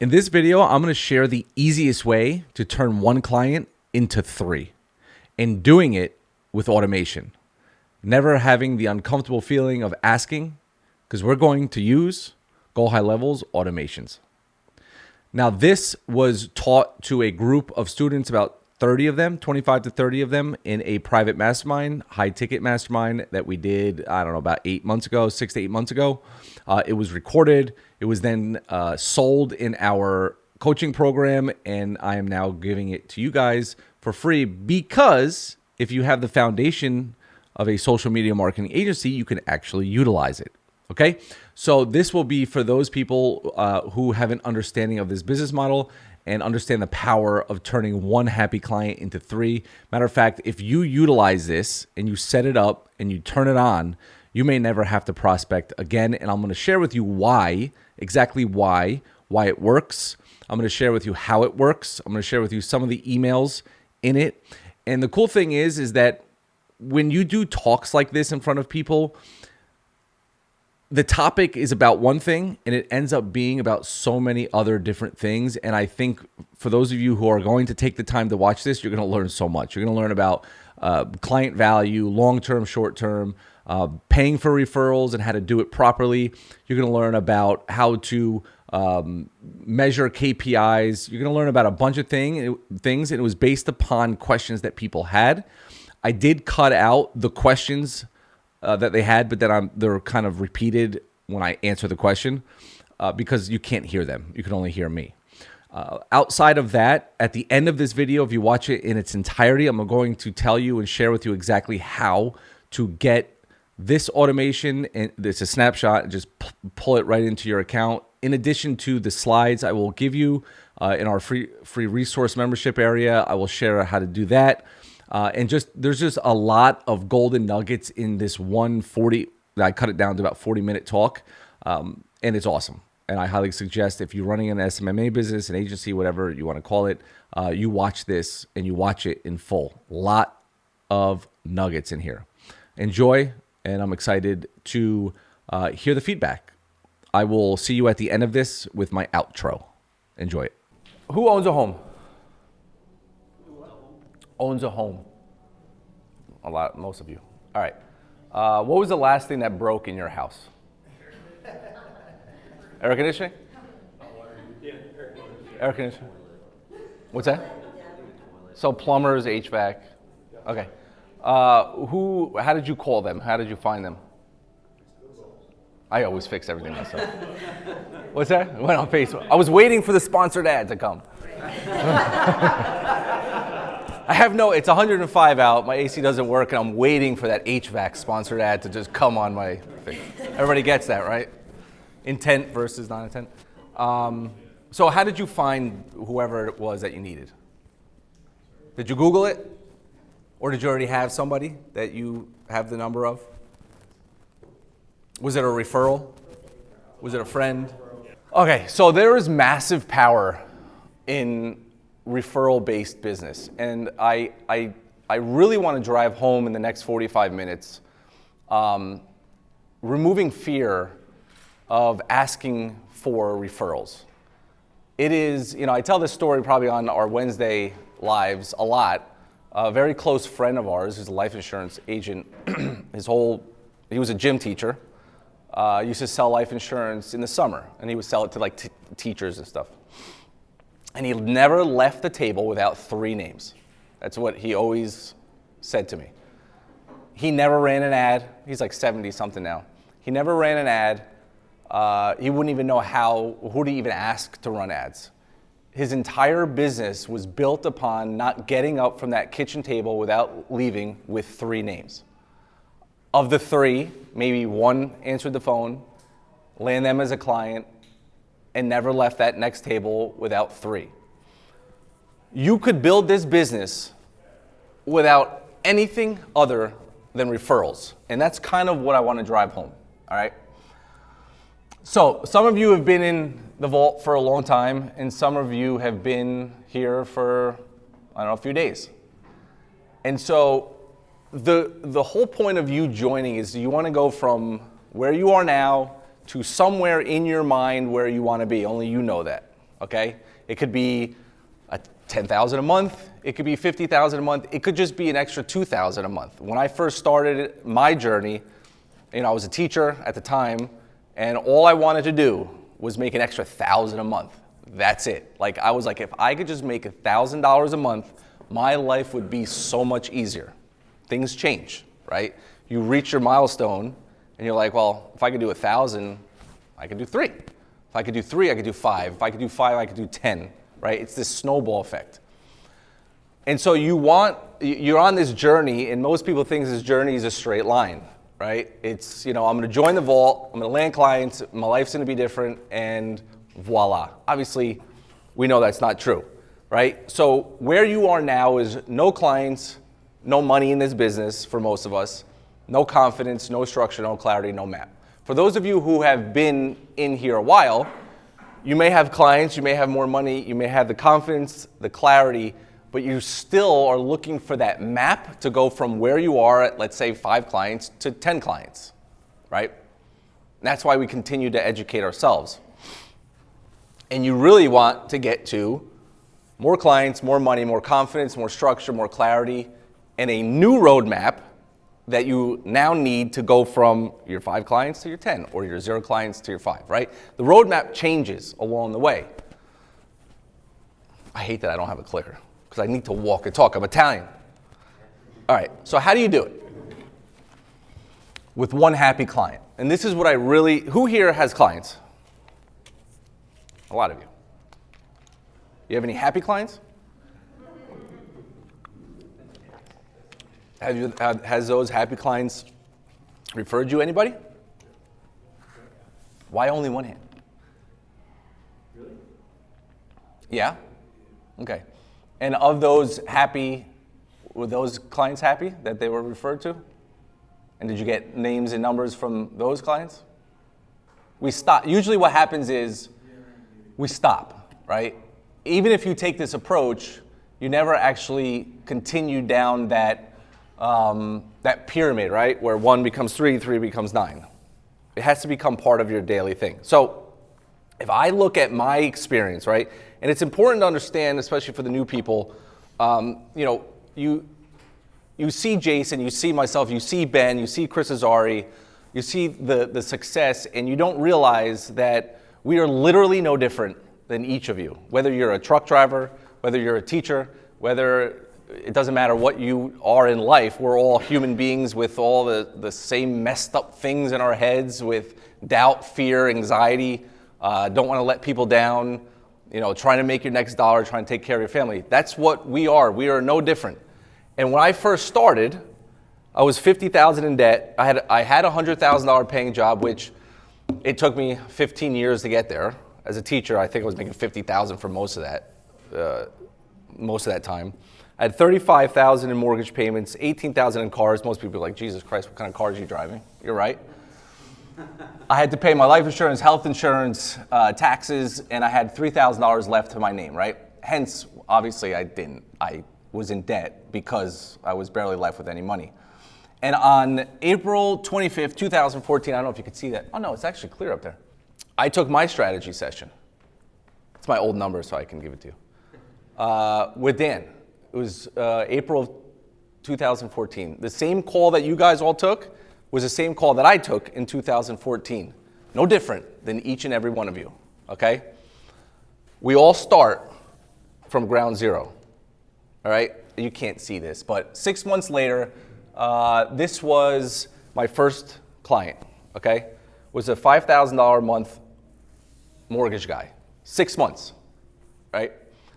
In this video, I'm going to share the easiest way to turn one client into three, and doing it with automation. Never having the uncomfortable feeling of asking, because we're going to use Goal High Levels automations. Now, this was taught to a group of students, about 30 of them, 25 to 30 of them, in a private mastermind, high ticket mastermind that we did, I don't know, about 8 months ago, 6 to 8 months ago. It was recorded. It was then sold in our coaching program, and I am now giving it to you guys for free because if you have the foundation of a social media marketing agency, you can actually utilize it. Okay, so this will be for those people who have an understanding of this business model and understand the power of turning one happy client into three. Matter of fact, if you utilize this and you set it up and you turn it on, you may never have to prospect again. And I'm going to share with you why, exactly why it works. I'm going to share with you how it works. I'm going to share with you some of the emails in it. And the cool thing is that when you do talks like this in front of people, the topic is about one thing and it ends up being about so many other different things. And I think for those of you who are going to take the time to watch this, you're going to learn so much. You're going to learn about client value, long-term, short-term, paying for referrals and how to do it properly. You're going to learn about how to measure KPIs. You're going to learn about a bunch of things. And it was based upon questions that people had. I did cut out the questions that they had, but then they're kind of repeated when I answer the question because you can't hear them. You can only hear me. Outside of that, at the end of this video, if you watch it in its entirety, I'm going to tell you and share with you exactly how to get this automation. And it's a snapshot, and just pull it right into your account. In addition to the slides I will give you in our free resource membership area, I will share how to do that. And there's just a lot of golden nuggets in this 140. I cut it down to about 40-minute talk, and it's awesome. And I highly suggest if you're running an SMMA business, an agency, whatever you want to call it, you watch this and you watch it in full. Lot of nuggets in here. Enjoy, and I'm excited to hear the feedback. I will see you at the end of this with my outro. Enjoy it. Who owns a home? Owns a home? Most of you. All right. What was the last thing that broke in your house? Air conditioning? Air conditioning. What's that? So plumbers, HVAC. Okay. How did you call them? How did you find them? I always fix everything myself. What's that? I went on Facebook. I was waiting for the sponsored ad to come. It's 105 out, my AC doesn't work, and I'm waiting for that HVAC sponsored ad to just come on my thing. Everybody gets that, right? Intent versus non-intent. So how did you find whoever it was that you needed? Did you Google it? Or did you already have somebody that you have the number of? Was it a referral? Was it a friend? Okay, so there is massive power in referral-based business. And I really want to drive home in the next 45 minutes, removing fear of asking for referrals. It is, I tell this story probably on our Wednesday lives a lot. A very close friend of ours who's a life insurance agent, he was a gym teacher, used to sell life insurance in the summer, and he would sell it to teachers and stuff. And he never left the table without three names. That's what he always said to me. He never ran an ad. He's like 70-something now. He never ran an ad. He wouldn't even know who to even ask to run ads. His entire business was built upon not getting up from that kitchen table without leaving with three names. Of the three, maybe one answered the phone, land them as a client, and never left that next table without three. You could build this business without anything other than referrals. And that's kind of what I want to drive home, all right? So some of you have been in the vault for a long time, and some of you have been here for, a few days. And so the whole point of you joining is you want to go from where you are now to somewhere in your mind where you want to be. Only you know that, okay? It could be $10,000 a month. It could be $50,000 a month. It could just be an extra $2,000 a month. When I first started my journey, I was a teacher at the time, and all I wanted to do was make an extra $1,000 a month. That's it. I was like, if I could just make $1,000 a month, my life would be so much easier. Things change, right? You reach your milestone, and you're like, well, if I could do 1,000, I could do 3. If I could do 3, I could do 5. If I could do 5, I could do 10, right? It's this snowball effect. And so you're on this journey, and most people think this journey is a straight line, right? It's, I'm going to join the vault, I'm going to land clients, my life's going to be different, and voila. Obviously, we know that's not true, right? So where you are now is no clients, no money in this business for most of us, no confidence, no structure, no clarity, no map. For those of you who have been in here a while, you may have clients, you may have more money, you may have the confidence, the clarity, but you still are looking for that map to go from where you are at, let's say, 5 clients to 10 clients, right? And that's why we continue to educate ourselves. And you really want to get to more clients, more money, more confidence, more structure, more clarity, and a new roadmap that you now need to go from your 5 clients to your 10, or your 0 clients to your 5, right? The roadmap changes along the way. I hate that I don't have a clicker, because I need to walk and talk. I'm Italian. All right, so how do you do it? With one happy client. And this is what who here has clients? A lot of you. You have any happy clients? Has those happy clients referred you anybody? Why only one hand? Really? Yeah? Okay. And of those happy, were those clients happy that they were referred to? And did you get names and numbers from those clients? We stop. Usually what happens is we stop, right? Even if you take this approach, you never actually continue down that pyramid, right? Where 1 becomes 3, 3 becomes 9. It has to become part of your daily thing. So if I look at my experience, right? And it's important to understand, especially for the new people, you see Jason, you see myself, you see Ben, you see Chris Azari, you see the success, and you don't realize that we are literally no different than each of you. Whether you're a truck driver, whether you're a teacher, it doesn't matter what you are in life, we're all human beings with all the same messed up things in our heads, with doubt, fear, anxiety, don't want to let people down, trying to make your next dollar, trying to take care of your family. That's what we are. We are no different. And when I first started, I was $50,000 in debt. I had a $100,000 paying job, which it took me 15 years to get there. As a teacher, I think I was making $50,000 for most of that time. I had $35,000 in mortgage payments, $18,000 in cars. Most people are like, Jesus Christ, what kind of cars are you driving? You're right. I had to pay my life insurance, health insurance, taxes, and I had $3,000 left to my name, right? Hence, obviously, I didn't. I was in debt because I was barely left with any money. And on April 25th, 2014, I don't know if you could see that. Oh, no, it's actually clear up there. I took my strategy session. It's my old number, so I can give it to you. With Dan. It was April of 2014. The same call that you guys all took was the same call that I took in 2014. No different than each and every one of you, okay? We all start from ground zero, all right? You can't see this, but 6 months later, this was my first client, okay? Was a $5,000 a month mortgage guy. 6 months, right?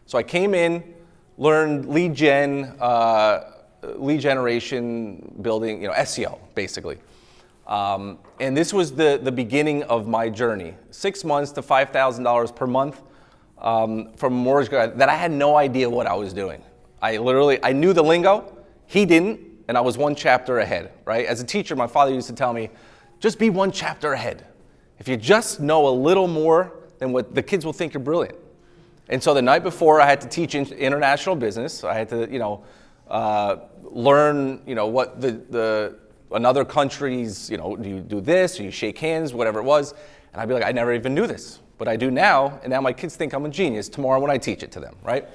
So I came in, learned lead generation, building, SEO, basically. And this was the beginning of my journey. 6 months to $5,000 per month from a mortgage guy that I had no idea what I was doing. I knew the lingo, he didn't, and I was one chapter ahead, right? As a teacher, my father used to tell me, just be one chapter ahead. If you just know a little more, then what the kids will think you're brilliant. And so the night before, I had to teach international business. I had to, learn, what the another country's, do you do this? Do you shake hands? Whatever it was. And I'd be like, I never even knew this. but I do now, and now my kids think I'm a genius tomorrow when I teach it to them, right?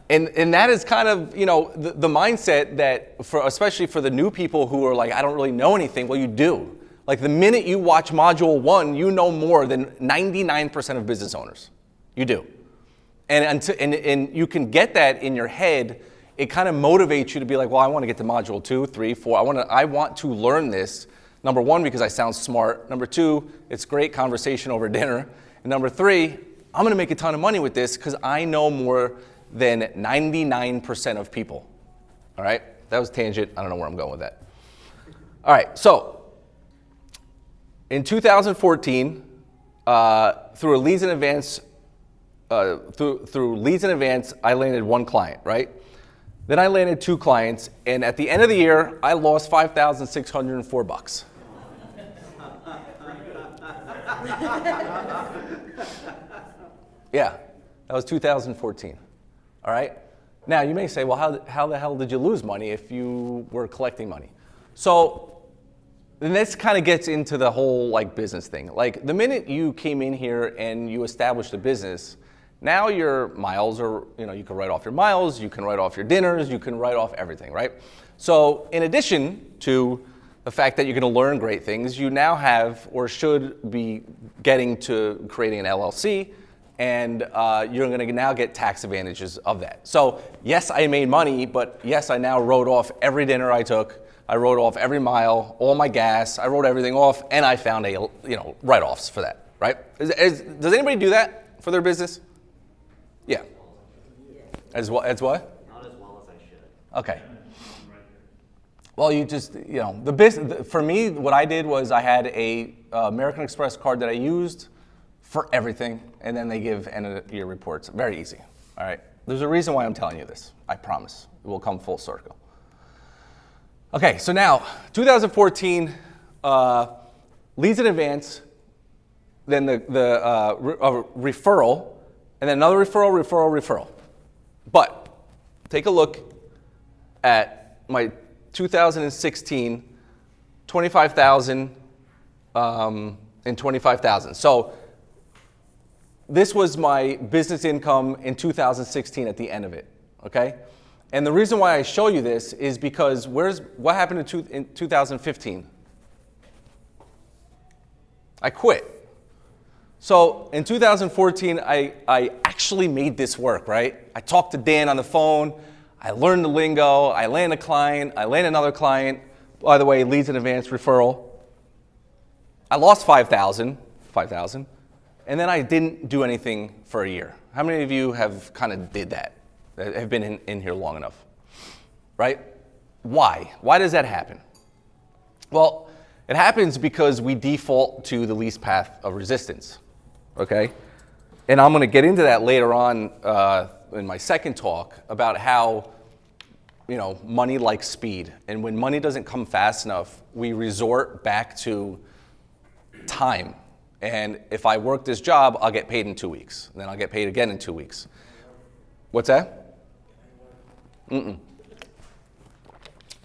And that is kind of, you know, the mindset that, especially for the new people who are like, I don't really know anything. Well, you do. Like the minute you watch Module 1, you know more than 99% of business owners. You do. And you can get that in your head. It kind of motivates you to be like, well, I want to get to Module 2, 3, 4. I want to learn this. Number one, because I sound smart. Number two, it's great conversation over dinner. And number three, I'm going to make a ton of money with this because I know more than 99% of people. All right? That was tangent. I don't know where I'm going with that. All right. So in 2014, through Leads in Advance, through Leads in Advance, I landed one client, right? Then I landed two clients, and at the end of the year, I lost $5,604. Yeah, that was 2014. All right? Now, you may say, well, how the hell did you lose money if you were collecting money? So, then this kind of gets into the whole like business thing. Like the minute you came in here and you established a business, now your miles are, you know, you can write off your miles, you can write off your dinners, you can write off everything, right? So in addition to the fact that you're going to learn great things, you now have or should be getting to creating an LLC, and you're going to now get tax advantages of that. So yes, I made money, but yes, I now wrote off every dinner I took. I wrote off every mile, all my gas. I wrote everything off, and I found write-offs for that, right? Does anybody do that for their business? Yeah. As what? Not as well as I should. Okay. Well, you just, you know, the business, for me, what I did was I had a American Express card that I used for everything, and then they give end of the year reports. Very easy, all right? There's a reason why I'm telling you this. I promise. It will come full circle. Okay, so now, 2014, Leads in Advance, then the referral, and then another referral. But take a look at my 2016, 25,000 and 25,000. So this was my business income in 2016 at the end of it, okay? And the reason why I show you this is because what happened in 2015? I quit. So in 2014, I actually made this work, right? I talked to Dan on the phone. I learned the lingo. I land a client. I land another client. By the way, Leads in Advance referral. I lost 5,000, and then I didn't do anything for a year. How many of you have kind of did that have been in here long enough, right? Why? Why does that happen? Well, it happens because we default to the least path of resistance, okay? And I'm going to get into that later on in my second talk about how, you know, money likes speed. And when money doesn't come fast enough, we resort back to time. And if I work this job, I'll get paid in 2 weeks. And then I'll get paid again in 2 weeks. What's that?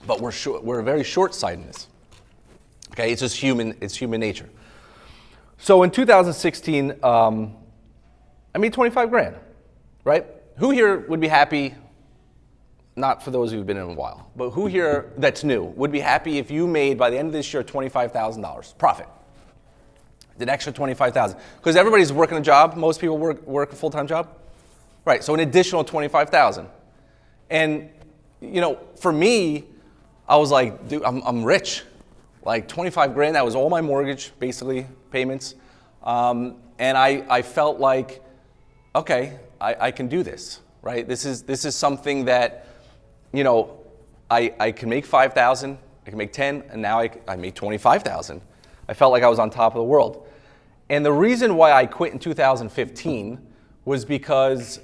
But we're very short-sighted in this. Okay, it's just human nature. So in 2016, I made 25 grand, right? Who here would be happy, not for those who've been in a while, but who here that's new would be happy if you made, by the end of this year, $25,000 profit? An extra $25,000. Because everybody's working a job. Most people work a full-time job. Right, so an additional $25,000. And, you know, for me, I was like, dude, I'm rich. Like 25 grand, that was all my mortgage, basically, payments. And I felt like, okay, I can do this, right? This is something that, you know, I can make 5,000, I can make 10, and now I made 25,000. I felt like I was on top of the world. And the reason why I quit in 2015 was because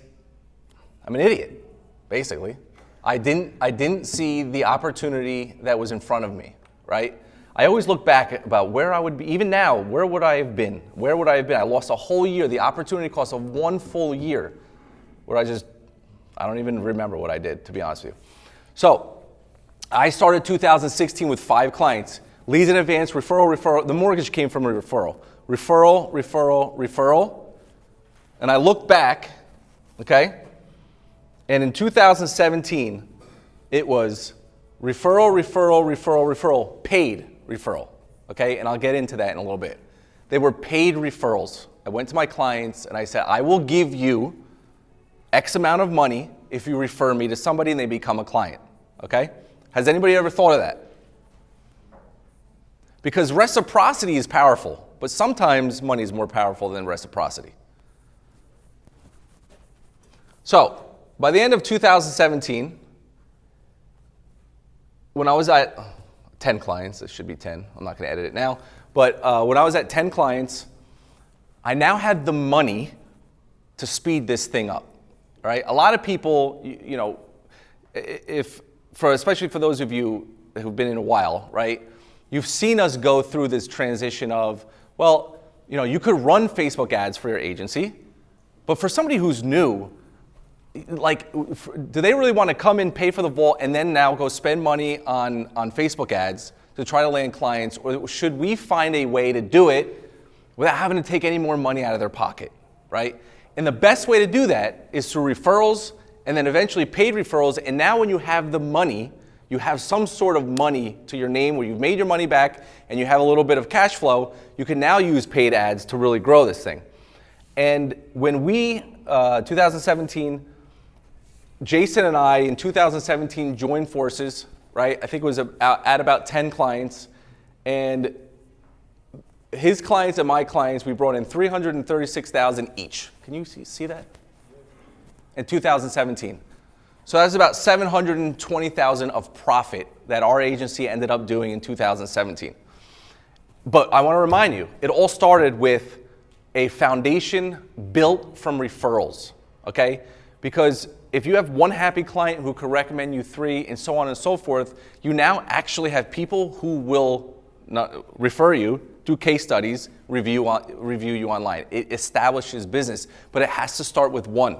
I'm an idiot, basically. I didn't see the opportunity that was in front of me, right? I always look back about where I would be, even now, where would I have been? Where would I have been? I lost a whole year, the opportunity cost of 1 full year, where I don't even remember what I did, to be honest with you. So, I started 2016 with 5 clients. Leads in Advance, referral. The mortgage came from a referral. referral, referral, referral. And I look back, okay? And in 2017, it was referral, referral, referral, referral, paid referral, okay? And I'll get into that in a little bit. They were paid referrals. I went to my clients and I said, I will give you X amount of money if you refer me to somebody and they become a client, okay? Has anybody ever thought of that? Because reciprocity is powerful, but sometimes money is more powerful than reciprocity. So, by the end of 2017, when I was at 10 clients, it should be 10, I'm not going to edit it now, but when I was at 10 clients, I now had the money to speed this thing up, right? A lot of people, you know, especially for those of you who've been in a while, right? You've seen us go through this transition of, well, you know, you could run Facebook ads for your agency, but for somebody who's new, like, do they really want to come in, pay for the vault, and then now go spend money on Facebook ads to try to land clients? Or should we find a way to do it without having to take any more money out of their pocket, right? And the best way to do that is through referrals and then eventually paid referrals. And now when you have the money, you have some sort of money to your name where you've made your money back and you have a little bit of cash flow, you can now use paid ads to really grow this thing. And when we, 2017, Jason and I in 2017 joined forces, right? I think it was at about 10 clients, and his clients and my clients, we brought in $336,000 each. Can you see that? In 2017. So that's about $720,000 of profit that our agency ended up doing in 2017. But I want to remind you, it all started with a foundation built from referrals, okay? Because if you have one happy client who could recommend you 3 and so on and so forth, you now actually have people who will refer you, do case studies, review you online. It establishes business, but it has to start with one.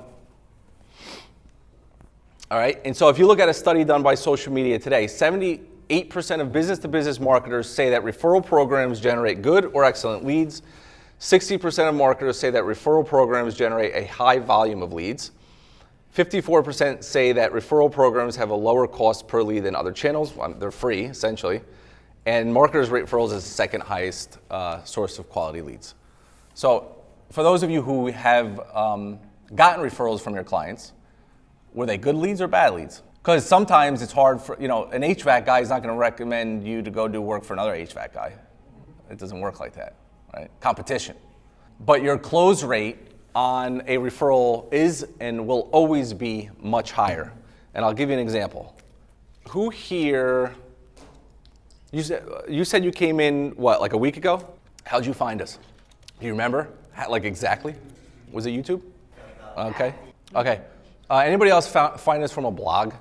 All right, and so if you look at a study done by Social Media Today, 78% of business-to-business marketers say that referral programs generate good or excellent leads. 60% of marketers say that referral programs generate a high volume of leads. 54% say that referral programs have a lower cost per lead than other channels. They're free, essentially. And marketers rate referrals as the second highest source of quality leads. So for those of you who have gotten referrals from your clients, were they good leads or bad leads? Because sometimes it's hard for, you know, an HVAC guy is not going to recommend you to go do work for another HVAC guy. It doesn't work like that, right? Competition. But your close rate on a referral is and will always be much higher. And I'll give you an example. Who here, you said you came in, what, like a week ago? How'd you find us? Do you remember? Like exactly? Was it YouTube? Okay. Okay. Anybody else find us from a blog?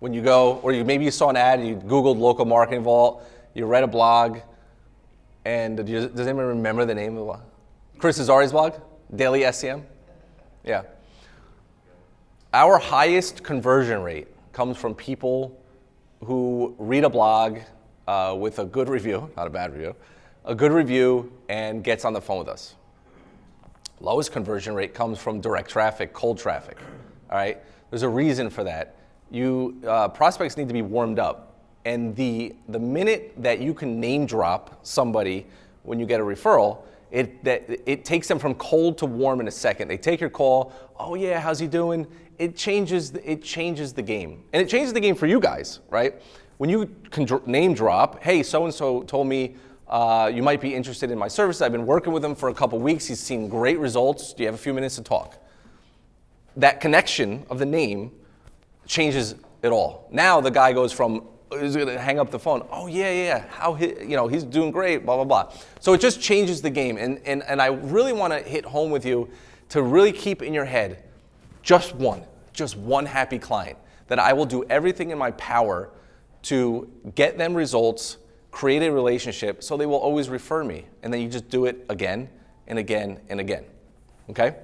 When you go, or maybe you saw an ad and you Googled local marketing vault, you read a blog, and does anybody remember the name of the blog? Chris Azari's blog? Daily SCM? Yeah. Our highest conversion rate comes from people who read a blog with a good review, not a bad review, a good review and gets on the phone with us. Lowest conversion rate comes from direct traffic, cold traffic. All right? There's a reason for that. Prospects need to be warmed up. And the minute that you can name drop somebody when you get a referral, it takes them from cold to warm in a second. They take your call, oh yeah, how's he doing? It changes the game. And it changes the game for you guys, right? When you can name drop, hey, so-and-so told me you might be interested in my services. I've been working with him for a couple weeks. He's seen great results. Do you have a few minutes to talk? That connection of the name changes it all. Now the guy goes from, he's going to hang up the phone. Oh yeah. He's doing great, blah, blah, blah. So it just changes the game. And I really want to hit home with you to really keep in your head just one happy client that I will do everything in my power to get them results, create a relationship so they will always refer me. And then you just do it again and again and again. Okay?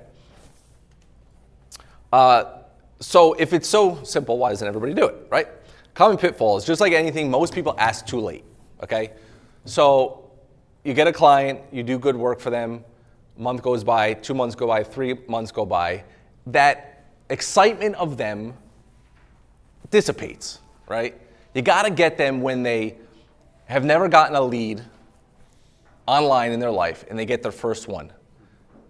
So if it's so simple, why doesn't everybody do it, right? Common pitfalls, just like anything, most people ask too late, okay? So, you get a client, you do good work for them, a month goes by, 2 months go by, 3 months go by, that excitement of them dissipates, right? You gotta get them when they have never gotten a lead online in their life and they get their first one.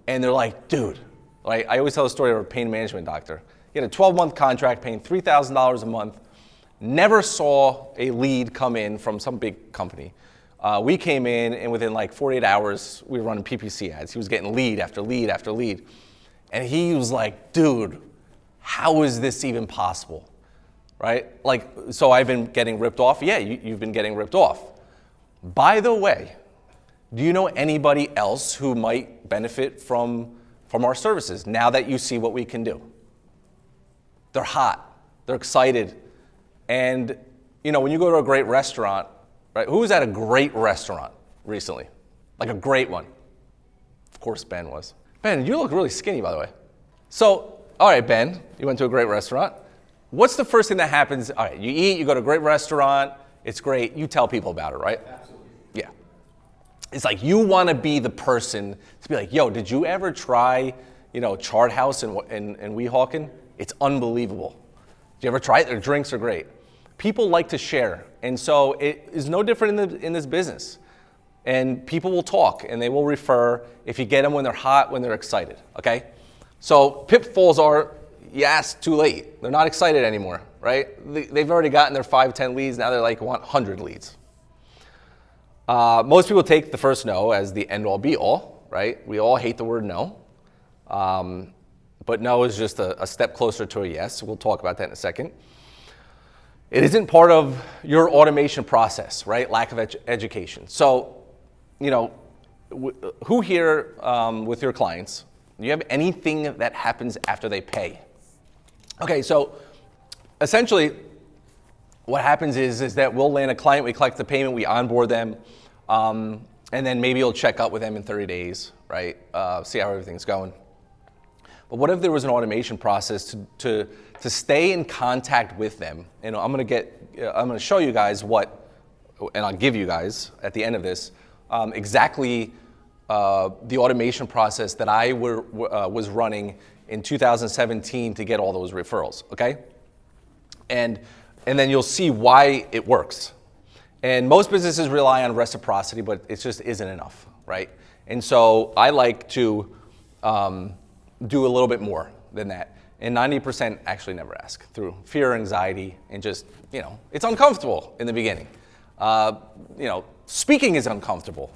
And they're like, dude, like, I always tell the story of a pain management doctor. He had a 12-month contract paying $3,000 a month, never saw a lead come in from some big company. We came in, and within like 48 hours, we were running PPC ads. He was getting lead after lead after lead. And he was like, dude, how is this even possible? Right? Like, so I've been getting ripped off? Yeah, you've been getting ripped off. By the way, do you know anybody else who might benefit from our services now that you see what we can do? They're hot. They're excited. And, you know, when you go to a great restaurant, right? Who was at a great restaurant recently? Like a great one? Of course Ben was. Ben, you look really skinny, by the way. So, all right, Ben, you went to a great restaurant. What's the first thing that happens? All right, you eat, you go to a great restaurant, it's great. You tell people about it, right? Absolutely. Yeah. It's like you want to be the person to be like, yo, did you ever try, you know, Chart House in Weehawken? It's unbelievable. Did you ever try it? Their drinks are great. People like to share, and so it is no different in this business. And people will talk, and they will refer if you get them when they're hot, when they're excited, okay? So pitfalls are, you ask too late. They're not excited anymore, right? They've already gotten their 5, 10 leads, now they're like, want 100 leads. Most people take the first no as the end-all be-all, right? We all hate the word no. But no is just a step closer to a yes. We'll talk about that in a second. It isn't part of your automation process, right? Lack of education. So, you know, who here with your clients, do you have anything that happens after they pay? Okay, so essentially what happens is that we'll land a client, we collect the payment, we onboard them, and then maybe you'll check up with them in 30 days, right? See how everything's going. But what if there was an automation process to stay in contact with them? And I'm gonna show you guys what, and I'll give you guys at the end of this, exactly the automation process that I was running in 2017 to get all those referrals, okay? And then you'll see why it works. And most businesses rely on reciprocity, but it just isn't enough, right? And so I like to do a little bit more than that. And 90% actually never ask through fear, anxiety, and just, you know, it's uncomfortable in the beginning. You know, speaking is uncomfortable.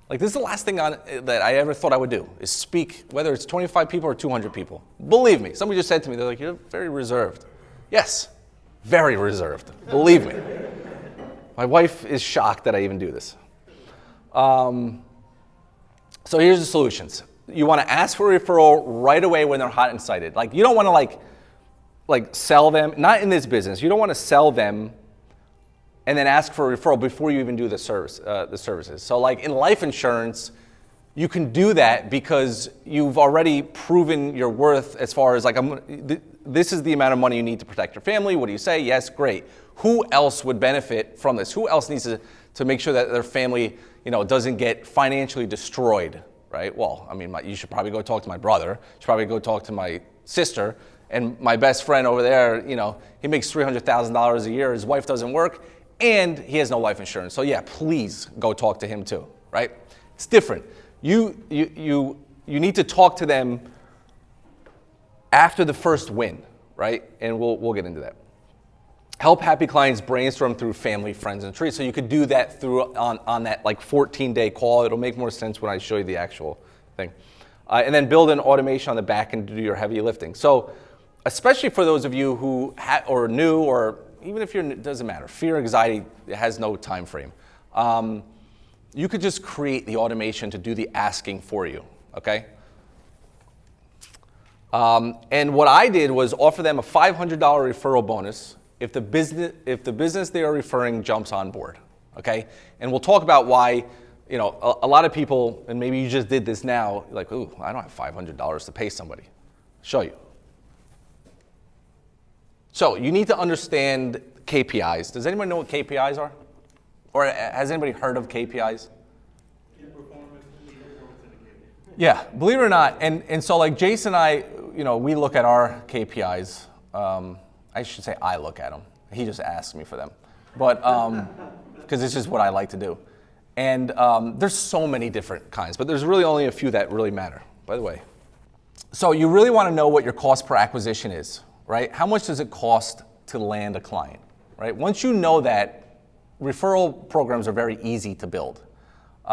Like, this is the last thing that I ever thought I would do, is speak, whether it's 25 people or 200 people. Believe me, somebody just said to me, they're like, you're very reserved. Yes, very reserved, believe me. My wife is shocked that I even do this. So here's the solutions. You want to ask for a referral right away when they're hot and excited. Like, you don't want to like sell them, not in this business. You don't want to sell them and then ask for a referral before you even do the services. So like in life insurance, you can do that because you've already proven your worth as far as like, this is the amount of money you need to protect your family. What do you say? Yes, great. Who else would benefit from this? Who else needs to make sure that their family, you know, doesn't get financially destroyed? Right? Well, I mean, you should probably go talk to my brother. You should probably go talk to my sister. And my best friend over there, you know, he makes $300,000 a year. His wife doesn't work, and he has no life insurance. So yeah, please go talk to him too, right? It's different. You need to talk to them after the first win, right? And we'll get into that. Help happy clients brainstorm through family, friends, and trees. So you could do that through on that like 14-day call. It'll make more sense when I show you the actual thing. And then build an automation on the back end to do your heavy lifting. So especially for those of you who or new, or even if it doesn't matter, fear, anxiety, it has no time frame. You could just create the automation to do the asking for you, okay? And what I did was offer them a $500 referral bonus if the business they are referring jumps on board, okay? And we'll talk about why, you know, a lot of people, and maybe you just did this now, like, ooh, I don't have $500 to pay somebody. Show you. So you need to understand KPIs. Does anyone know what KPIs are? Or has anybody heard of KPIs? Yeah, Yeah, believe it or not, and so like Jason and I, we look at our KPIs. I should say I look at them. He just asks me for them, but because it's just what I like to do. And there's so many different kinds, but there's really only a few that really matter, by the way. So you really want to know what your cost per acquisition is, right? How much does it cost to land a client, right? Once you know that, referral programs are very easy to build.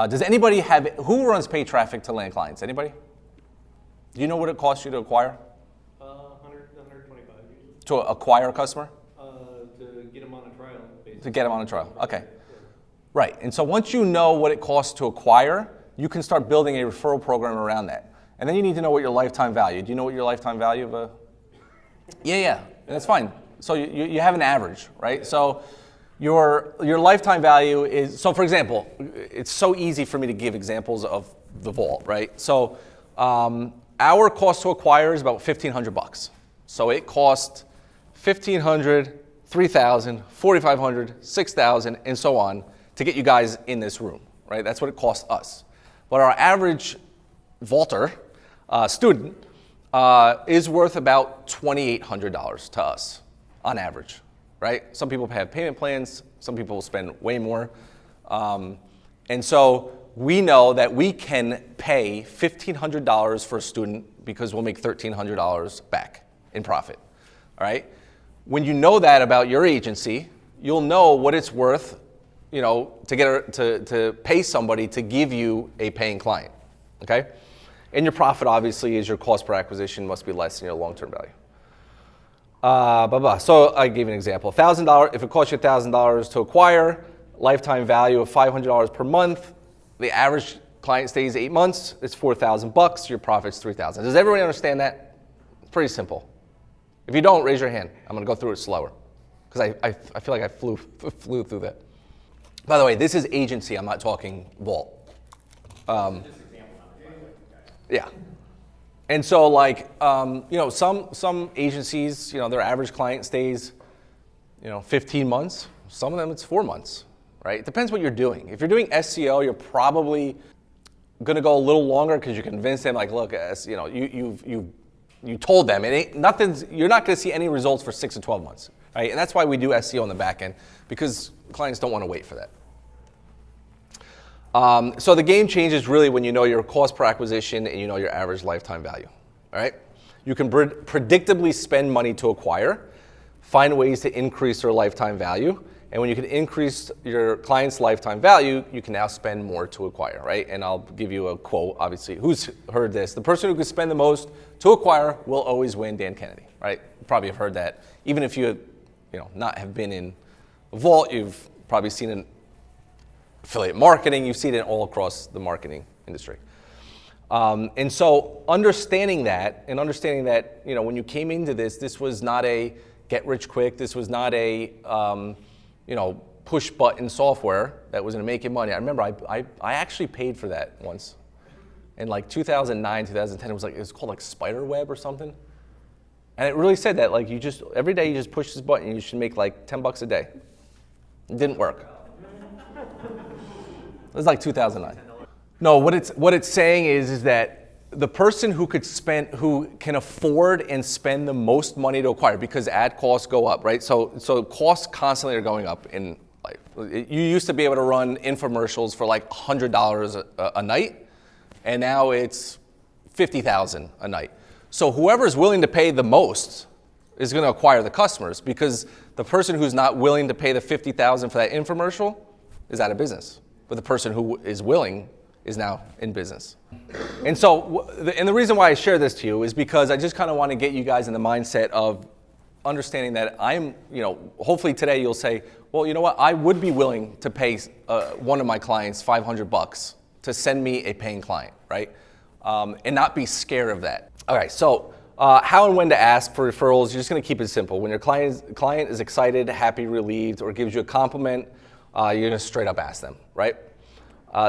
Does anybody who runs paid traffic to land clients? Anybody? Do you know what it costs you to acquire? 125 usually. To acquire a customer? To get them on a trial, basically. To get them on a trial, okay. Right, and so once you know what it costs to acquire, you can start building a referral program around that. And then you need to know what your lifetime value. Do you know what your lifetime value of a? Yeah, that's fine. So you have an average, right? So your lifetime value is, so for example, it's so easy for me to give examples of the vault, right? So our cost to acquire is about $1,500. So it costs $1,500, $3,000, $4,500, $6,000, and so on to get you guys in this room, right? That's what it costs us. But our average vaulter student is worth about $2,800 to us on average, right? Some people have payment plans, some people spend way more. And so we know that we can pay $1,500 for a student because we'll make $1,300 back in profit, all right? When you know that about your agency, you'll know what it's worth, to pay somebody to give you a paying client, okay? And your profit obviously is your cost per acquisition must be less than your long-term value. So I gave an example. $1,000, if it costs you $1,000 to acquire, lifetime value of $500 per month, the average client stays 8 months, it's $4,000, your profit's $3,000. Does everybody understand that? It's pretty simple. If you don't, raise your hand. I'm gonna go through it slower, because I feel like I flew through that. By the way, this is agency, I'm not talking vault. Yeah. And so some agencies, their average client stays, 15 months. Some of them it's 4 months, right? It depends what you're doing. If you're doing SEO, you're probably going to go a little longer because you convince them, like, look, you told them you're not going to see any results for 6 to 12 months, right? And that's why we do SEO on the back end, because clients don't want to wait for that. So the game changes really when you know your cost per acquisition and you know your average lifetime value, all right? You can predictably spend money to acquire, find ways to increase their lifetime value, and when you can increase your client's lifetime value, you can now spend more to acquire, right? And I'll give you a quote, obviously. Who's heard this? The person who can spend the most to acquire will always win, Dan Kennedy, right? You probably have heard that. Even if you not have been in Vault, you've probably seen it affiliate marketing, you've seen it all across the marketing industry. And so understanding that, when you came into this was not a get rich quick, this was not a push button software that was gonna make you money. I remember I actually paid for that once. In like 2009, 2010, it was called like Spiderweb or something. And it really said that every day you just push this button, you should make like $10 a day. It didn't work. It was like 2009. No, what it's saying is that the person who can afford and spend the most money to acquire, because ad costs go up, right? So costs constantly are going up in life. You used to be able to run infomercials for like $100 a night, and now it's $50,000 a night. So whoever's willing to pay the most is going to acquire the customers, because the person who's not willing to pay the $50,000 for that infomercial is out of business. But the person who is willing is now in business. And so, the reason why I share this to you is because I just kind of want to get you guys in the mindset of understanding that hopefully today you'll say, well, you know what, I would be willing to pay one of my clients $500 to send me a paying client, right? And not be scared of that. All right, so how and when to ask for referrals, you're just going to keep it simple. When your client is excited, happy, relieved, or gives you a compliment, you're going to straight up ask them, right?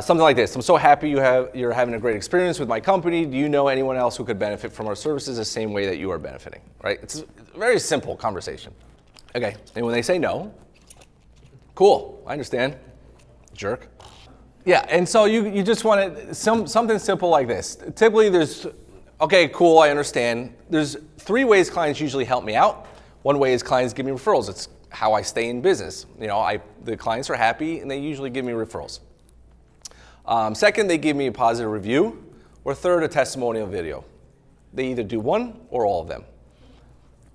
Something like this: I'm so happy you're having a great experience with my company. Do you know anyone else who could benefit from our services the same way that you are benefiting, right? It's a very simple conversation. Okay, and when they say no, cool, I understand, jerk. Yeah, and so you just want to, something simple like this. Typically there's, okay, cool, I understand. There's 3 ways clients usually help me out. One way is clients give me referrals. It's how I stay in business. You know, the clients are happy and they usually give me referrals. Second, they give me a positive review. Or third, a testimonial video. They either do one or all of them.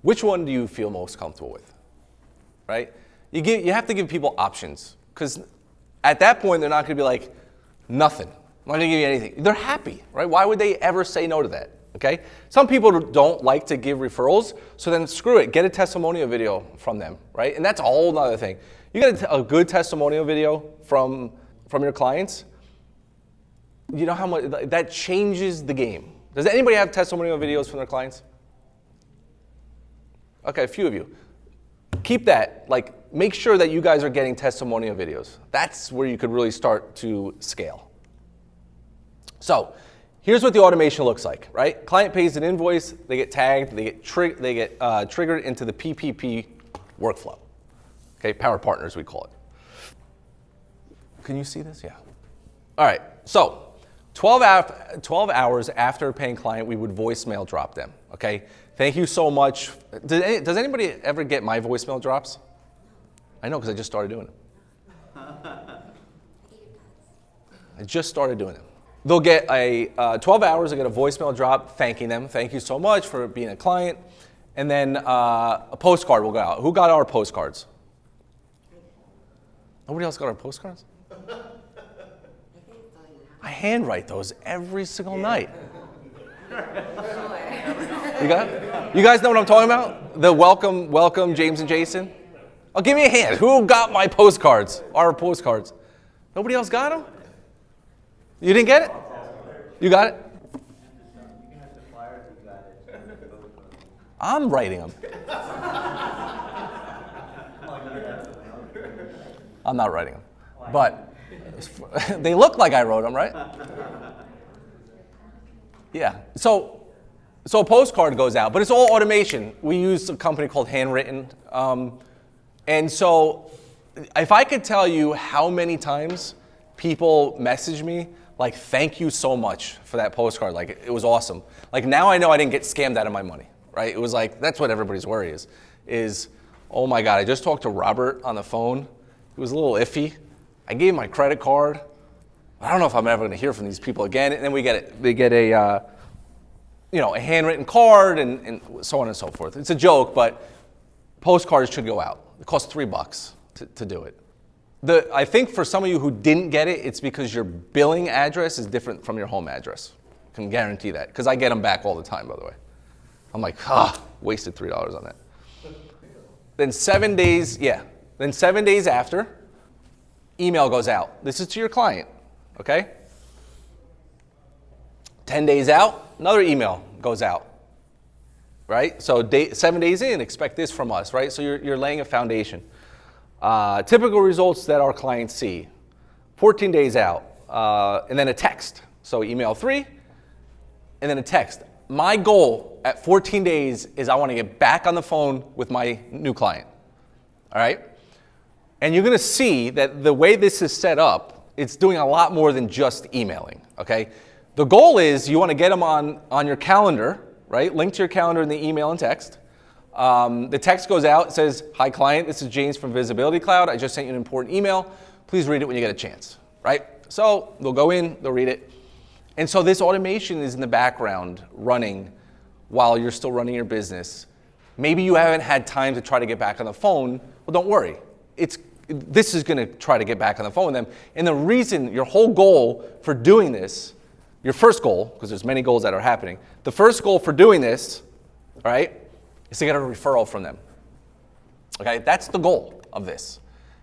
Which one do you feel most comfortable with, right? You have to give people options, because at that point, they're not going to be like, nothing. I'm not going to give you anything. They're happy, right? Why would they ever say no to that, okay? Some people don't like to give referrals, so then screw it. Get a testimonial video from them, right? And that's a whole other thing. You get a good testimonial video from your clients, you know how much that changes the game. Does anybody have testimonial videos from their clients? Okay, a few of you. Keep that, like, make sure that you guys are getting testimonial videos. That's where you could really start to scale. So, here's what the automation looks like, right? Client pays an invoice, they get tagged, they get triggered into the PPP workflow. Okay, Power Partners we call it. Can you see this? Yeah. All right, so 12 hours after a paying client, we would voicemail drop them, okay? Thank you so much. Does anybody ever get my voicemail drops? I know, because I just started doing it. I just started doing it. They'll get 12 hours, they get a voicemail drop thanking them. Thank you so much for being a client. And then a postcard will go out. Who got our postcards? Nobody else got our postcards? I handwrite those every single night. You got it? You guys know what I'm talking about? The welcome, James and Jason? Oh, give me a hand. Who got my postcards? Our postcards. Nobody else got them? You didn't get it? You got it? I'm writing them. I'm not writing them. But they look like I wrote them, right? Yeah. So a postcard goes out, but it's all automation. We use a company called Handwritten. And so if I could tell you how many times people message me, like, thank you so much for that postcard. Like, it was awesome. Like, now I know I didn't get scammed out of my money, right? It was like, that's what everybody's worry is, oh my God, I just talked to Robert on the phone. It was a little iffy. I gave him my credit card. I don't know if I'm ever going to hear from these people again. And then they get a handwritten card and so on and so forth. It's a joke, but postcards should go out. It costs $3 to do it. I think for some of you who didn't get it, it's because your billing address is different from your home address. I can guarantee that, because I get them back all the time, by the way. I'm like, wasted $3 on that. Then 7 days after, email goes out. This is to your client, okay? 10 days out, another email goes out, right? So 7 days in, expect this from us, right? So you're laying a foundation. Typical results that our clients see, 14 days out, and then a text. So email 3, and then a text. My goal at 14 days is I want to get back on the phone with my new client, all right? And you're going to see that the way this is set up, it's doing a lot more than just emailing, okay? The goal is you want to get them on your calendar, right? Link to your calendar in the email and text. The text goes out, it says, hi client, this is James from Visibility Cloud. I just sent you an important email. Please read it when you get a chance, right? So they'll go in, they'll read it. And so this automation is in the background running while you're still running your business. Maybe you haven't had time to try to get back on the phone. Well, don't worry. This is going to try to get back on the phone with them. And the reason, your whole goal for doing this, your first goal, because there's many goals that are happening, the first goal for doing this, right, is to get a referral from them. Okay, that's the goal of this.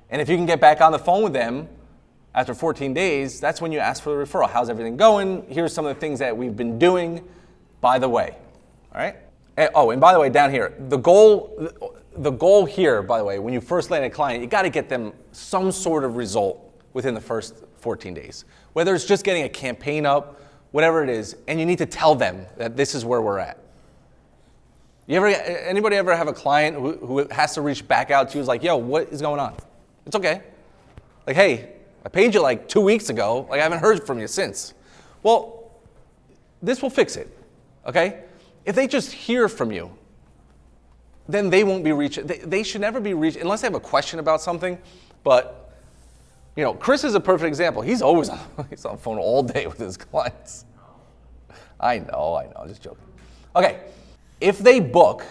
And if you can get back on the phone with them after 14 days, that's when you ask for the referral. How's everything going? Here's some of the things that we've been doing, by the way. All right? And by the way, down here, the goal here, by the way, when you first land a client, you got to get them some sort of result within the first 14 days. Whether it's just getting a campaign up, whatever it is, and you need to tell them that this is where we're at. Anybody ever have a client who has to reach back out to you, is like, yo, what is going on? It's okay. Like, hey, I paid you like 2 weeks ago. Like I haven't heard from you since. Well, this will fix it, okay? If they just hear from you, then they won't be reaching. They should never be reached unless they have a question about something. But, you know, Chris is a perfect example. He's always he's on the phone all day with his clients. I know, just joking. Okay, if they book,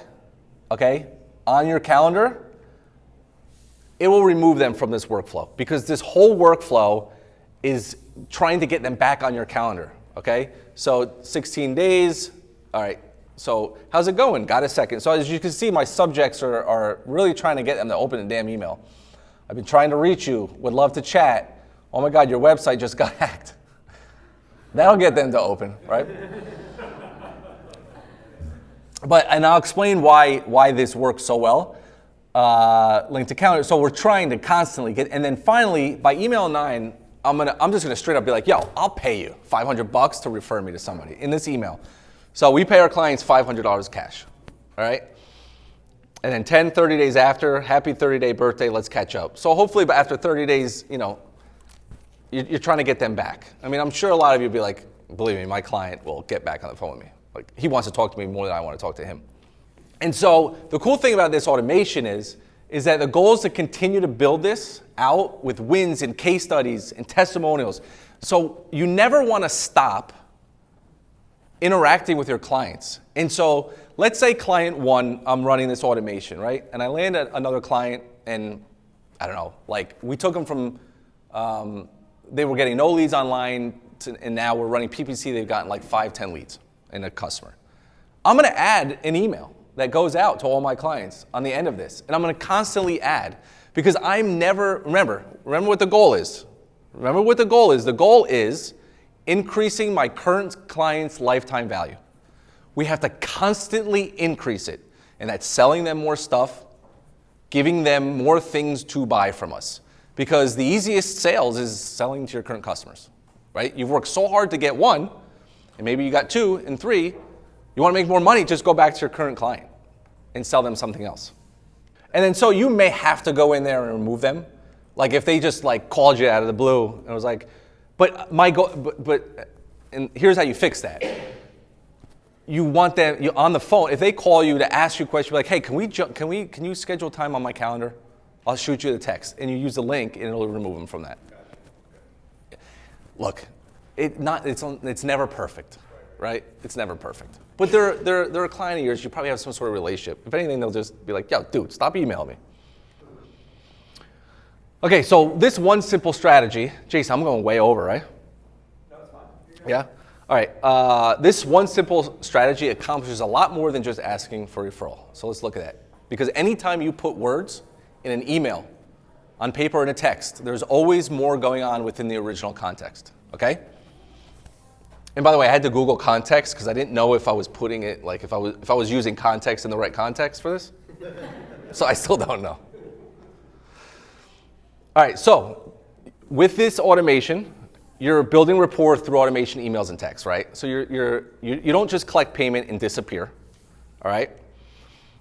okay, on your calendar, it will remove them from this workflow because this whole workflow is trying to get them back on your calendar, okay? So 16 days, all right, so how's it going? Got a second. So as you can see, my subjects are really trying to get them to open the damn email. I've been trying to reach you, would love to chat. Oh my God, your website just got hacked. That'll get them to open, right? And I'll explain why this works so well. Link to calendar. So we're trying to constantly get, and then finally by email 9, I'm just gonna straight up be like, yo, I'll pay you $500 to refer me to somebody in this email. So we pay our clients $500 cash, all right? And then 10, 30 days after, happy 30-day birthday, let's catch up. So hopefully after 30 days, you know, you're trying to get them back. I mean, I'm sure a lot of you will be like, believe me, my client will get back on the phone with me. Like, he wants to talk to me more than I want to talk to him. And so the cool thing about this automation is that the goal is to continue to build this out with wins and case studies and testimonials. So you never want to stop interacting with your clients. And so let's say client 1, I'm running this automation, right? And I land at another client and I don't know, like we took them from, they were getting no leads online and now we're running PPC, they've gotten like 5, 10 leads in a customer. I'm gonna add an email that goes out to all my clients on the end of this. And I'm gonna constantly add because I'm never, remember what the goal is. Remember what the goal is. The goal is increasing my current client's lifetime value. We have to constantly increase it. And that's selling them more stuff, giving them more things to buy from us. Because the easiest sales is selling to your current customers, right? You've worked so hard to get 1, and maybe you got 2 and 3. You want to make more money, just go back to your current client and sell them something else. And then so you may have to go in there and remove them. Like if they just like called you out of the blue and it was like, and here's how you fix that. You want them on the phone. If they call you to ask you a question, like, hey, can you schedule time on my calendar? I'll shoot you the text, and you use the link, and it'll remove them from that. Look, it's never perfect, right? It's never perfect. But they're a client of yours. You probably have some sort of relationship. If anything, they'll just be like, yo, dude, stop emailing me. Okay, so this one simple strategy, Jason, I'm going way over, right? No, it's fine. Yeah? All right, this one simple strategy accomplishes a lot more than just asking for referral. So let's look at that. Because anytime you put words in an email, on paper, in a text, there's always more going on within the original context, okay? And by the way, I had to Google context because I didn't know if I was putting it, like if I was using context in the right context for this. So I still don't know. All right, so with this automation, you're building rapport through automation, emails, and text, right? So you don't just collect payment and disappear, all right?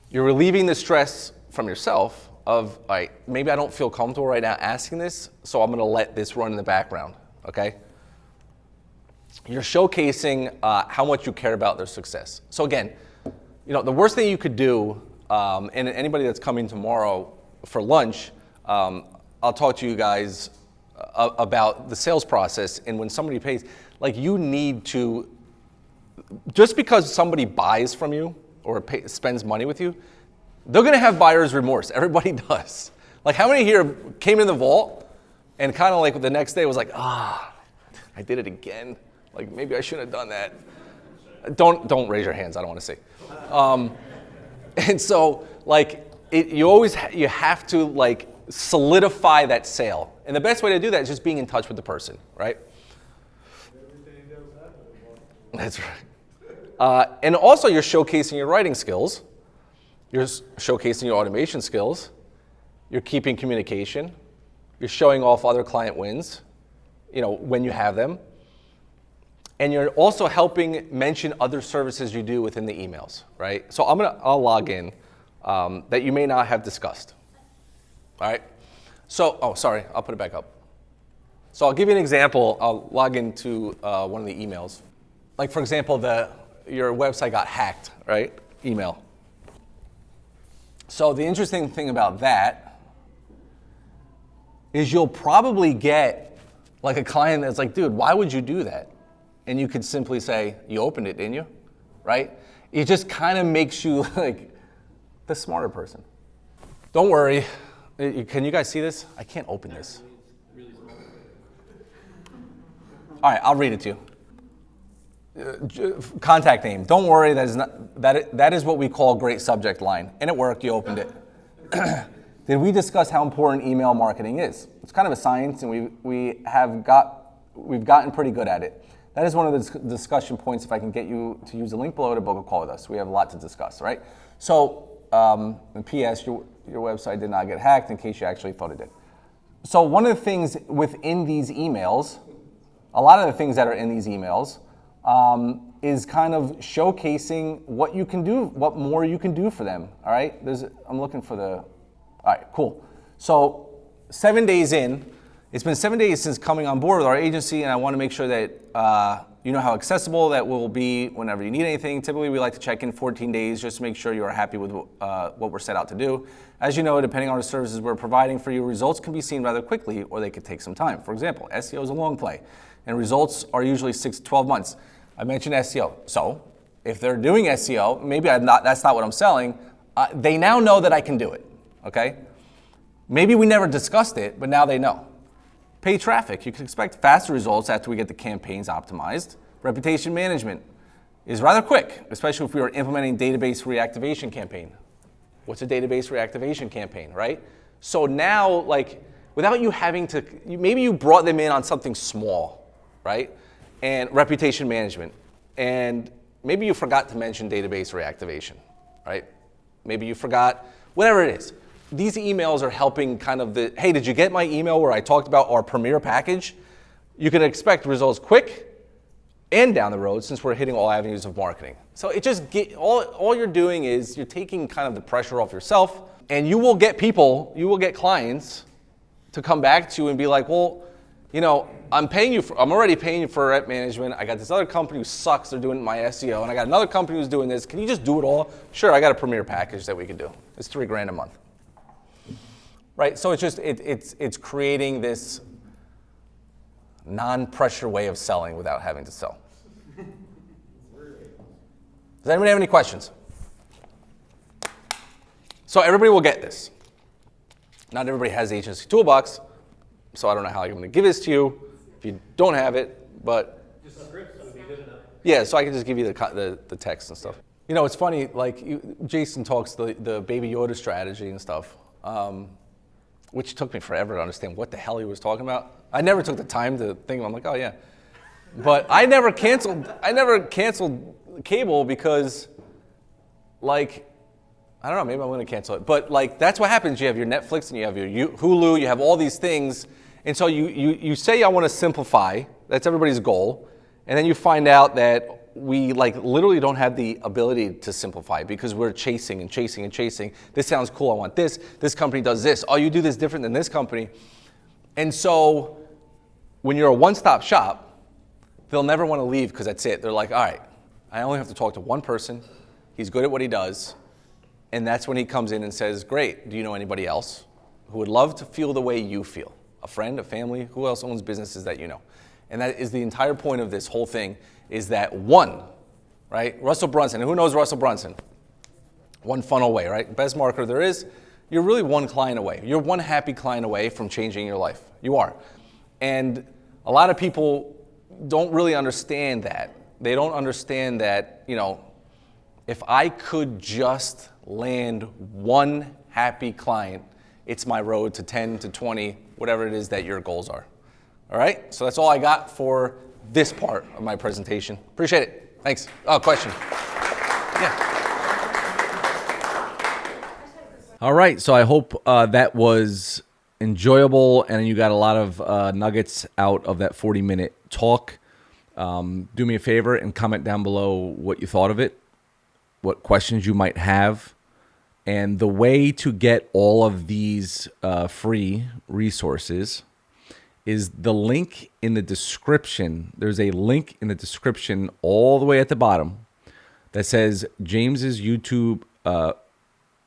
You're relieving the stress from yourself of, all right, maybe I don't feel comfortable right now asking this, so I'm gonna let this run in the background, okay? You're showcasing how much you care about their success. So again, you know, the worst thing you could do, and anybody that's coming tomorrow for lunch, I'll talk to you guys about the sales process, and when somebody pays, like you need to, just because somebody buys from you or spends money with you, they're gonna have buyer's remorse. Everybody does. Like how many here came in the vault and kind of like the next day was like, I did it again. Like maybe I shouldn't have done that. Don't raise your hands, I don't wanna see. And so like, you have to like solidify that sale. And the best way to do that is just being in touch with the person, right? That's right. And also you're showcasing your writing skills. You're showcasing your automation skills. You're keeping communication. You're showing off other client wins, you know, when you have them. And you're also helping mention other services you do within the emails, right? So I'll log in that you may not have discussed. All right. So, sorry, I'll put it back up. So I'll give you an example. I'll log into one of the emails. Like for example, your website got hacked, right? Email. So the interesting thing about that is you'll probably get like a client that's like, dude, why would you do that? And you could simply say, you opened it, didn't you? Right? It just kind of makes you like the smarter person. Don't worry. Can you guys see this? I can't open this. All right, I'll read it to you. Contact name. Don't worry, that is what we call great subject line. And it worked, you opened it. Did we discuss how important email marketing is? It's kind of a science, and we've gotten pretty good at it. That is one of the discussion points. If I can get you to use the link below to book a call with us, we have a lot to discuss, right? So, P.S. Your website did not get hacked, in case you actually thought it did. So one of the things within these emails, a lot of the things that are in these emails, is kind of showcasing what you can do, what more you can do for them. All right, I'm looking for all right, cool. So 7 days in, it's been 7 days since coming on board with our agency, and I want to make sure that you know how accessible that will be whenever you need anything. Typically, we like to check in 14 days just to make sure you are happy with what we're set out to do. As you know, depending on the services we're providing for you, results can be seen rather quickly, or they could take some time. For example, SEO is a long play, and results are usually 6 to 12 months. I mentioned SEO. So if they're doing SEO, maybe that's not what I'm selling. They now know that I can do it, okay? Maybe we never discussed it, but now they know. Paid traffic. You can expect faster results after we get the campaigns optimized. Reputation management is rather quick, especially if we are implementing database reactivation campaign. What's a database reactivation campaign, right? So now, like, without you having to, maybe you brought them in on something small, right? And reputation management. And maybe you forgot to mention database reactivation, right? Maybe you forgot, whatever it is. These emails are helping kind of hey, did you get my email where I talked about our Premier package? You can expect results quick and down the road, since we're hitting all avenues of marketing. So it just all you're doing is you're taking kind of the pressure off yourself, and you will get clients to come back to you and be like, well, you know, I'm already paying you for rep management. I got this other company who sucks. They're doing my SEO, and I got another company who's doing this. Can you just do it all? Sure, I got a Premier package that we can do. It's $3,000 a month. Right, so it's just it's creating this non-pressure way of selling without having to sell. Does anybody have any questions? So everybody will get this. Not everybody has the Agency Toolbox, so I don't know how I'm going to give this to you if you don't have it, but Just scripts would be good enough. yeah, so I can just give you the text and stuff. You know, it's funny, like Jason talks the Baby Yoda strategy and stuff. Which took me forever to understand what the hell he was talking about. I never took the time to think. I'm like, oh yeah, but I never canceled cable because, like, I don't know. Maybe I'm going to cancel it. But like, that's what happens. You have your Netflix and you have your Hulu. You have all these things, and so you say I want to simplify. That's everybody's goal, and then you find out that we like literally don't have the ability to simplify because we're chasing and chasing and chasing. This sounds cool, I want this. This company does this. Oh, you do this different than this company. And so when you're a one-stop shop, they'll never want to leave because that's it. They're like, all right, I only have to talk to one person. He's good at what he does. And that's when he comes in and says, great, do you know anybody else who would love to feel the way you feel? A friend, a family, who else owns businesses that you know? And that is the entire point of this whole thing, is that one, right? Russell Brunson, and who knows Russell Brunson? One funnel away, right? Best marketer there is. You're really one client away. You're one happy client away from changing your life. You are. And a lot of people don't really understand that. They don't understand that, you know, if I could just land one happy client, it's my road to 10 to 20, whatever it is that your goals are. All right? So that's all I got for this part of my presentation. Appreciate it. Thanks. Oh, question. Yeah. All right, so I hope that was enjoyable and you got a lot of nuggets out of that 40-minute talk. Do me a favor and comment down below what you thought of it, what questions you might have, and the way to get all of these free resources is the link in the description. There's a link in the description all the way at the bottom that says James's YouTube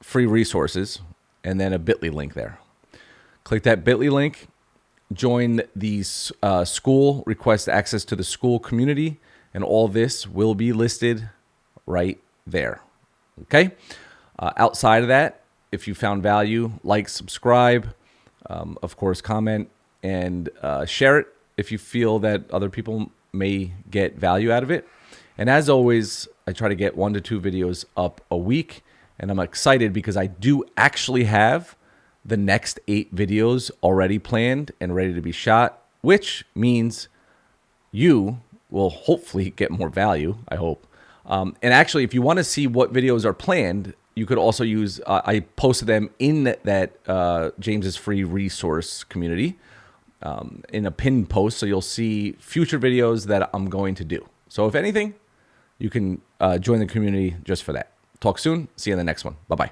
free resources, and then a bit.ly link there. Click that bit.ly link, join the school, request access to the school community, and all this will be listed right there. Okay? Outside of that, if you found value, like, subscribe, of course, comment, and share it if you feel that other people may get value out of it. And as always, I try to get 1 to 2 videos up a week, and I'm excited because I do actually have the next 8 videos already planned and ready to be shot, which means you will hopefully get more value, I hope. And actually, if you want to see what videos are planned, you could also use, I posted them in that James's free resource community in a pinned post, so you'll see future videos that I'm going to do. So if anything, you can join the community just for that. Talk soon. See you in the next one. Bye-bye.